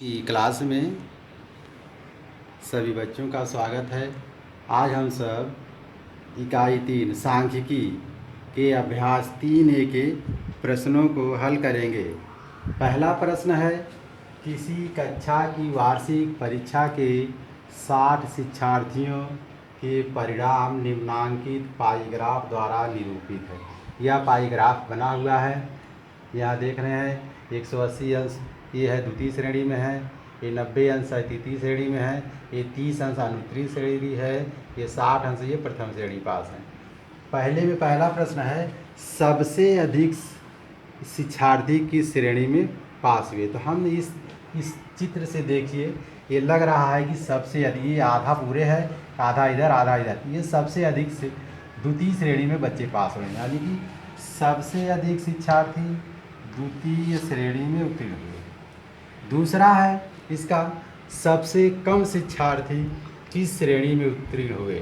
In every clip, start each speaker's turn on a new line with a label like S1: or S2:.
S1: की क्लास में सभी बच्चों का स्वागत है। आज हम सब इकाई 3 सांख्यिकी के अभ्यास 3A के प्रश्नों को हल करेंगे। पहला प्रश्न है, किसी कक्षा की वार्षिक परीक्षा के 60 शिक्षार्थियों के परिणाम निम्नांकित पाई ग्राफ द्वारा निरूपित है। यह पाई ग्राफ बना हुआ है, यहाँ देख रहे हैं। 180 अंश ये है द्वितीय श्रेणी में है, ये 90 अंश है तृतीय श्रेणी में है, ये 30 अंश अनुत्तरीय श्रेणी है, ये 60 अंश ये प्रथम श्रेणी पास है। पहला प्रश्न है, सबसे अधिक शिक्षार्थी किस श्रेणी में पास हुए। तो हम इस चित्र से देखिए, ये लग रहा है कि सबसे अधिक, ये आधा पूरे है, आधा इधर आधा इधर, ये सबसे अधिक द्वितीय श्रेणी में बच्चे पास हुए, यानी कि सबसे अधिक शिक्षार्थी द्वितीय श्रेणी में उत्तीर्ण हुए। दूसरा है इसका, सबसे कम शिक्षार्थी किस श्रेणी में उत्तीर्ण हुए।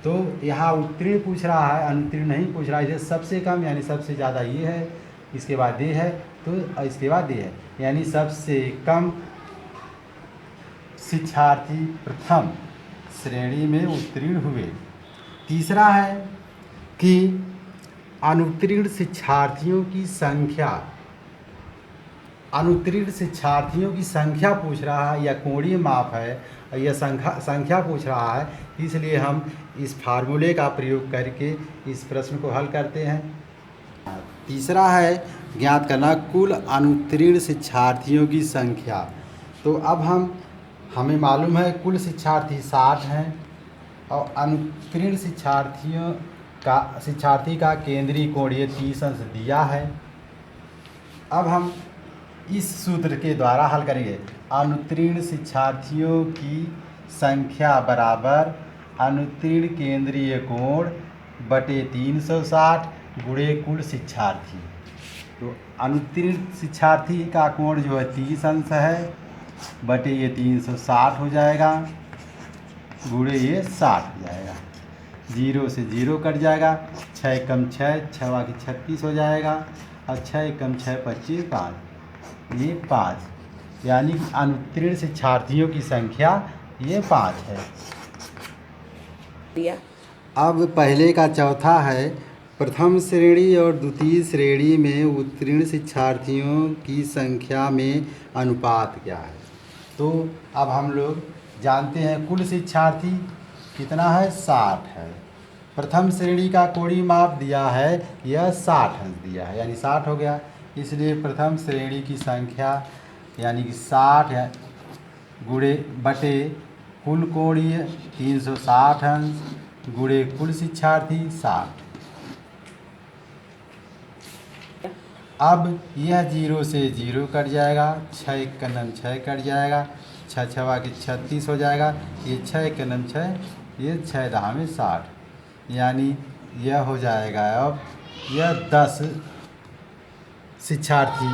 S1: तो यहाँ उत्तीर्ण पूछ रहा है, अनुत्तीर्ण नहीं पूछ रहा है। इधर सबसे कम यानी सबसे ज़्यादा ये है, इसके बाद ये है, तो इसके बाद ये है, यानी सबसे कम शिक्षार्थी प्रथम श्रेणी में उत्तीर्ण हुए। तीसरा है कि अनुत्तीर्ण शिक्षार्थियों की संख्या, अनुत्तीर्ण शिक्षार्थियों की संख्या पूछ रहा है, या कोणीय माप है, यह संख्या पूछ रहा है, इसलिए हम इस फार्मूले का प्रयोग करके इस प्रश्न को हल करते हैं। तीसरा है ज्ञात करना कुल अनुत्तीर्ण शिक्षार्थियों की संख्या। तो अब हमें मालूम है कुल शिक्षार्थी 60 हैं और अनुत्तीर्ण शिक्षार्थी का केंद्रीय कोणीय 30 अंश दिया है। अब हम इस सूत्र के द्वारा हल करेंगे। अनुत्तीर्ण शिक्षार्थियों की संख्या बराबर अनुत्तीर्ण केंद्रीय कोण बटे 360 गुणे कुल शिक्षार्थी। तो अनुत्तीर्ण शिक्षार्थी का कोण जो है 30 अंश है, बटे ये 360 हो जाएगा, गुणे ये 60 हो जाएगा। 0 से 0 कट जाएगा, 6 कम 6, 6 बाकी 36 हो जाएगा, और 6 कम 6 25 5, ये 5, यानी कि अनुत्तीर्ण शिक्षार्थियों की संख्या ये 5 है। अब पहले का चौथा है, प्रथम श्रेणी और द्वितीय श्रेणी में उत्तीर्ण शिक्षार्थियों की संख्या में अनुपात क्या है। तो अब हम लोग जानते हैं कुल शिक्षार्थी कितना है, 60 है। प्रथम श्रेणी का कोणीय माप दिया है, यह 60 अंश दिया है, यानी 60 हो गया। इसलिए प्रथम श्रेणी की संख्या यानी कि 60 गुणे बटे कुल कोणीय 360 अंश गुणे कुल शिक्षार्थी 60। अब यह 0 से 0 कट जाएगा, 6 का नम 6 कट जाएगा, 6 छवा की 36 हो जाएगा, ये 6 का नम 6, ये 6 दहा में 60, यानी यह हो जाएगा। अब यह 10 शिक्षार्थी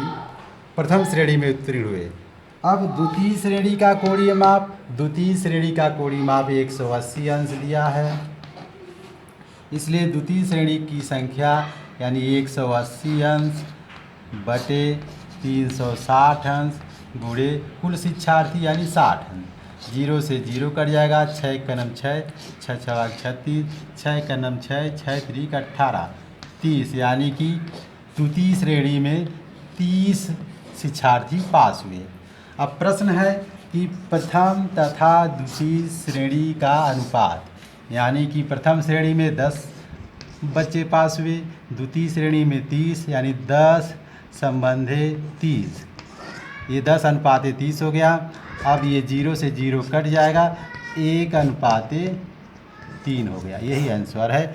S1: प्रथम श्रेणी में उत्तीर्ण हुए। अब द्वितीय श्रेणी का कोणीय माप, द्वितीय श्रेणी का कोणीय माप 180 अंश दिया है, इसलिए द्वितीय श्रेणी की संख्या यानी 180 अंश बटे 360 अंश गुणे कुल शिक्षार्थी यानी 60 अंश। 0 से 0 कट जाएगा, 6 का नम 6, 6 छवा 36, 6 का नम 6, 6 3 का 18, 30, यानी कि द्वितीय श्रेणी में 30 शिक्षार्थी पास हुए। अब प्रश्न है कि प्रथम तथा द्वितीय श्रेणी का अनुपात, यानी कि प्रथम श्रेणी में 10 बच्चे पास हुए, द्वितीय श्रेणी में 30, यानी 10 संबंधे 30, ये 10 अनुपाते 30 हो गया। अब ये 0 से 0 कट जाएगा, 1 अनुपाते 3 हो गया। यही आंसर है।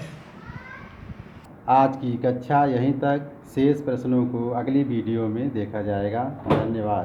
S1: आज की कक्षा यहीं तक, शेष प्रश्नों को अगली वीडियो में देखा जाएगा। धन्यवाद।